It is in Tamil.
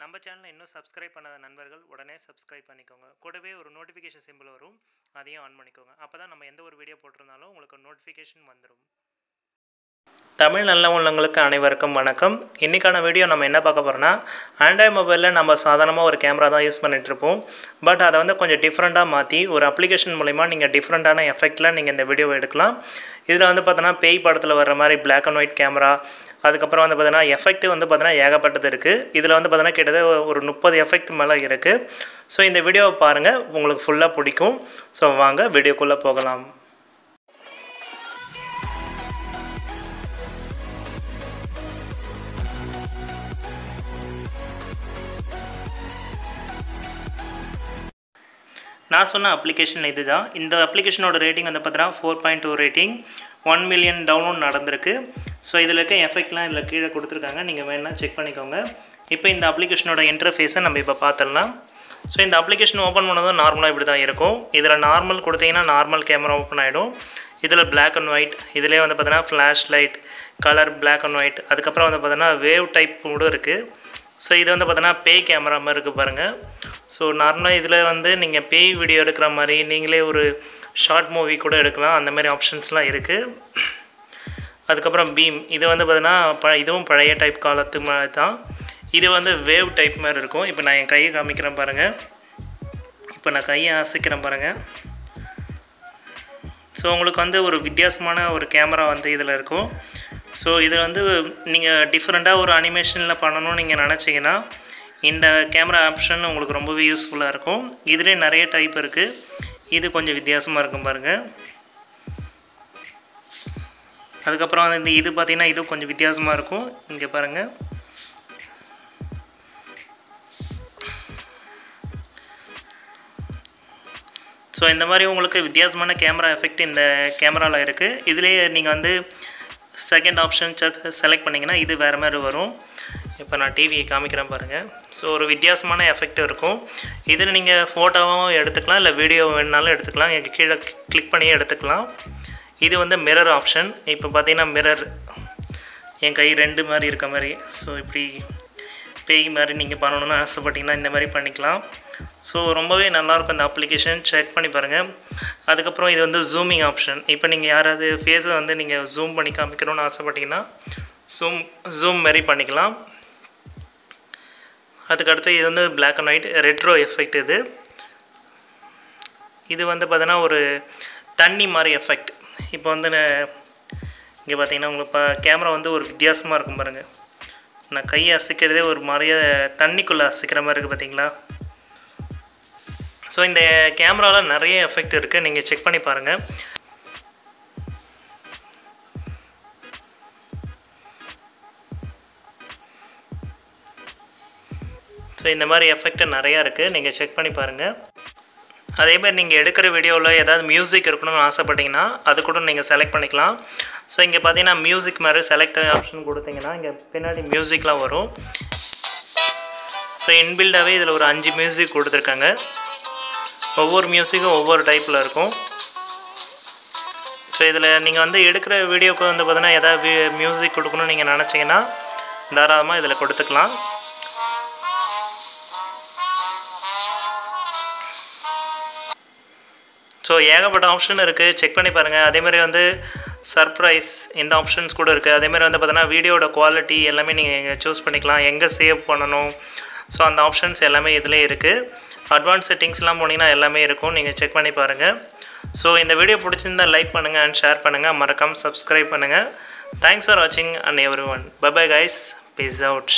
நம்ம சேனலை இன்னும் சப்ஸ்கிரைப் பண்ணாத நண்பர்கள் உடனே சப்ஸ்கிரைப் பண்ணிக்கோங்க. கூடவே ஒரு நோட்டிஃபிகேஷன் சிம்பிள் வரும், அதையும் ஆன் பண்ணிக்கோங்க. அப்போ தான் நம்ம எந்த ஒரு வீடியோ போட்டிருந்தாலும் உங்களுக்கு நோட்டிஃபிகேஷன் வந்துடும். தமிழ் நல்ல உள்ளவங்களுக்கு அனைவருக்கும் வணக்கம். இன்றைக்கான வீடியோ நம்ம என்ன பார்க்க போகிறோன்னா, ஆண்ட்ராய்டு மொபைலில் நம்ம சாதாரணமாக ஒரு கேமரா தான் யூஸ் பண்ணிகிட்ருப்போம். பட் அதை வந்து கொஞ்சம் டிஃப்ரெண்ட்டாக மாற்றி ஒரு அப்ளிகேஷன் மூலிமா நீங்கள் டிஃப்ரெண்ட்டான எஃபெக்டில் நீங்கள் இந்த வீடியோவை எடுக்கலாம். இதில் வந்து பார்த்தோன்னா பேய் படத்தில் வர்ற மாதிரி பிளாக் அண்ட் ஒயிட் கேமரா, அதுக்கப்புறம் வந்து பார்த்தீங்கன்னா எஃபெக்ட் வந்து பார்த்தீங்கன்னா ஏகப்பட்டது இருக்குது. இதில் வந்து பார்த்தீங்கன்னா கிட்டத்தட்ட ஒரு 30 எஃபெக்ட் மேலே இருக்குது. ஸோ இந்த வீடியோவை பாருங்கள், உங்களுக்கு ஃபுல்லாக பிடிக்கும். ஸோ வாங்க வீடியோக்குள்ளே போகலாம். நான் சொன்ன அப்ளிகேஷன் இது தான். இந்த அப்ளிகேஷனோட ரேட்டிங் வந்து பார்த்தீங்கன்னா 4.2 ரேட்டிங், 1 மில்லியன் டவுன்லோட் நடந்திருக்கு. ஸோ இதில் இருக்க எஃபெக்ட்லாம் இதில் கீழே கொடுத்துருக்காங்க, நீங்கள் வேணால் செக் பண்ணிக்கோங்க. இப்போ இந்த அப்ளிகேஷனோட இன்டர்ஃபேஸை நம்ம இப்போ பார்த்துடலாம். ஸோ இந்த அப்ளிகேஷன் ஓப்பன் பண்ணதும் நார்மலாக இப்படி தான் இருக்கும். இதில் நார்மல் கொடுத்தீங்கன்னா நார்மல் கேமரா ஓப்பன் ஆகிடும். இதில் பிளாக் அண்ட் ஒயிட், இதிலே வந்து பார்த்தீங்கன்னா flash light, colour black and white, அதுக்கப்புறம் வந்து பார்த்தீங்கன்னா வேவ் டைப் கூட இருக்குது. ஸோ இது வந்து பார்த்தீங்கன்னா பேய் கேமரா மாதிரி இருக்குது பாருங்கள். ஸோ நார்மலாக இதில் வந்து நீங்கள் பேய் வீடியோ எடுக்கிற மாதிரி நீங்களே ஒரு ஷார்ட் மூவி கூட எடுக்கலாம், அந்த மாதிரி ஆப்ஷன்ஸ்லாம் இருக்குது. அதுக்கப்புறம் பீம், இது வந்து பார்த்தீங்கன்னா இதுவும் பழைய டைப் காலத்து மாதிரி தான். இது வந்து வேவ் டைப் மாதிரி இருக்கும். இப்போ நான் என் கையை காமிக்கிறேன் பாருங்கள். இப்போ நான் கையை அசைக்கிறேன் பாருங்கள். ஸோ உங்களுக்கு வந்து ஒரு வித்தியாசமான ஒரு கேமரா வந்து இதில் இருக்கும். ஸோ இது வந்து நீங்கள் டிஃப்ரெண்ட்டாக ஒரு அனிமேஷனில் பண்ணணும்னு நீங்கள் நினச்சிங்கன்னா இந்த கேமரா ஆப்ஷன் உங்களுக்கு ரொம்பவே யூஸ்ஃபுல்லாக இருக்கும். இதிலே நிறைய டைப் இருக்குது. இது கொஞ்சம் வித்தியாசமாக இருக்கும் பாருங்கள். அதுக்கப்புறம் வந்து இது பார்த்திங்கன்னா இது கொஞ்சம் வித்தியாசமாக இருக்கும். இங்கே பாருங்கள். ஸோ இந்த மாதிரி உங்களுக்கு வித்தியாசமான கேமரா எஃபெக்ட் இந்த கேமராவில் இருக்குது. இதிலே நீங்கள் வந்து செகண்ட் ஆப்ஷன் செலக்ட் பண்ணிங்கன்னா இது வேறு மாதிரி வரும். இப்போ நான் டிவியை காமிக்கிறேன் பாருங்கள். ஸோ ஒரு வித்தியாசமான எஃபெக்ட் இருக்கும். இதில் நீங்கள் ஃபோட்டோவும் எடுத்துக்கலாம், இல்லை வீடியோ வேணுனாலும் எடுத்துக்கலாம். எங்கள் கீழே கிளிக் பண்ணியே எடுத்துக்கலாம். இது வந்து மிரர் ஆப்ஷன். இப்போ பார்த்தீங்கன்னா மிரர் என் கை 2 மாதிரி இருக்க மாதிரி. ஸோ இப்படி பேய் மாதிரி நீங்கள் பண்ணணுன்னு ஆசைப்பட்டீங்கன்னா இந்த மாதிரி பண்ணிக்கலாம். ஸோ ரொம்பவே நல்லாயிருக்கும் இந்த அப்ளிகேஷன், செக் பண்ணி பாருங்கள். அதுக்கப்புறம் இது வந்து ஜூமிங் ஆப்ஷன். இப்போ நீங்கள் யாராவது ஃபேஸை வந்து நீங்கள் ஜூம் பண்ணி காமிக்கணும்னு ஆசைப்பட்டீங்கன்னா ஜூம் மாதிரி பண்ணிக்கலாம். அதுக்கடுத்து இது வந்து black and white retro effect. இது வந்து பார்த்தீங்கன்னா ஒரு தண்ணி மாதிரி எஃபெக்ட். இப்போ வந்து இங்கே பார்த்தீங்கன்னா உங்களுக்கு கேமரா வந்து ஒரு வித்தியாசமாக இருக்கும் பாருங்கள். நான் கையை அசைக்கிறதே ஒரு மாதிரியே தண்ணிக்குள்ளே அசைக்கிற மாதிரி இருக்குது பார்த்தீங்களா. ஸோ இந்த கேமராவில் நிறைய எஃபெக்ட் இருக்குது, நீங்கள் செக் பண்ணி பாருங்கள். ஸோ இந்த மாதிரி எஃபெக்ட் நிறையா இருக்குது, நீங்கள் செக் பண்ணி பாருங்கள். அதேமாதிரி நீங்கள் எடுக்கிற வீடியோவில் ஏதாவது மியூசிக் இருக்கணும்னு ஆசைப்பட்டீங்கன்னா அது கூட நீங்கள் செலக்ட் பண்ணிக்கலாம். ஸோ இங்கே பார்த்தீங்கன்னா மியூசிக் மாதிரி செலக்ட் ஆப்ஷன் கொடுத்தீங்கன்னா இங்கே பின்னாடி மியூசிக்லாம் வரும். ஸோ இன்பில்டாகவே இதில் ஒரு 5 மியூசிக் கொடுத்துருக்காங்க. ஒவ்வொரு மியூசிக்கும் ஒவ்வொரு டைப்பில் இருக்கும். ஸோ இதில் நீங்கள் வந்து எடுக்கிற வீடியோக்கு வந்து பார்த்தீங்கன்னா எதாவது மியூசிக் கொடுக்கணும்னு நீங்கள் நினச்சிங்கன்னா தாராளமாக இதில் கொடுத்துக்கலாம். ஸோ ஏகப்பட்ட ஆப்ஷன் இருக்குது, செக் பண்ணி பாருங்கள். அதேமாதிரி வந்து சர்ப்ரைஸ் இந்த ஆப்ஷன்ஸ் கூட இருக்குது. அதேமாதிரி வந்து பார்த்தீங்கன்னா வீடியோட குவாலிட்டி எல்லாமே நீங்கள் சூஸ் பண்ணிக்கலாம், எங்கே சேவ் பண்ணணும். ஸோ அந்த ஆப்ஷன்ஸ் எல்லாமே இதிலே இருக்குது. அட்வான்ஸ் செட்டிங்ஸ்லாம் போனீங்கன்னா எல்லாமே இருக்கும், நீங்கள் செக் பண்ணி பாருங்கள். ஸோ இந்த வீடியோ பிடிச்சிருந்தால் லைக் பண்ணுங்கள் அண்ட் ஷேர் பண்ணுங்கள், மறக்காமல் சப்ஸ்கிரைப் பண்ணுங்கள். தேங்க்ஸ் ஃபார் வாட்சிங் and everyone. Bye bye guys, peace out.